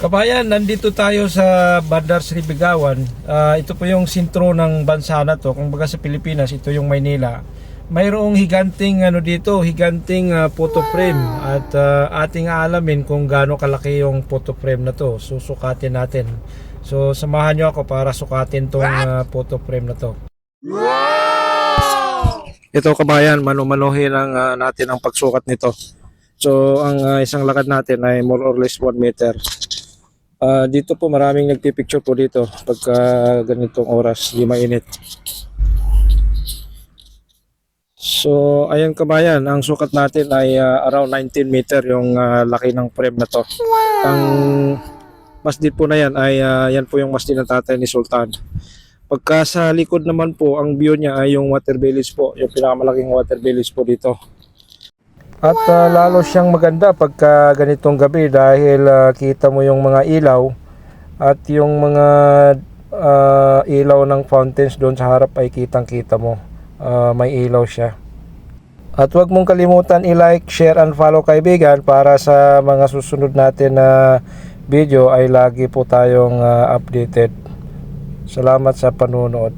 Kabayan, nandito tayo sa Bandar Sri Begawan. Ito po yung sentro ng bansa na to. Kung baga sa Pilipinas, ito yung Maynila. Mayroong higanting photo frame at ating aalamin kung gaano kalaki yung photo frame na to. Susukatin natin. So samahan nyo ako para sukatin tong photo frame na to. Ito kabayan, manumanuhin natin ang pagsukat nito. So ang isang lakad natin ay more or less 1 meter. Dito po maraming nagpipicture po dito pagka ganitong oras, di mainit. So ayan kabayan, ang sukat natin ay around 19 meter yung laki ng frame na to. Ang masjid po na yan ay yan po yung masjid ng tatay ni Sultan. Pagka sa likod naman po, ang view niya ay yung water village po, yung pinakamalaking water village po dito. At lalo siyang maganda pagka ganitong gabi dahil kita mo yung mga ilaw at yung mga ilaw ng fountains doon sa harap ay kitang-kita mo. May ilaw siya. At huwag mong kalimutan i-like, share and follow kaibigan para sa mga susunod natin na video ay lagi po tayong updated. Salamat sa panunood.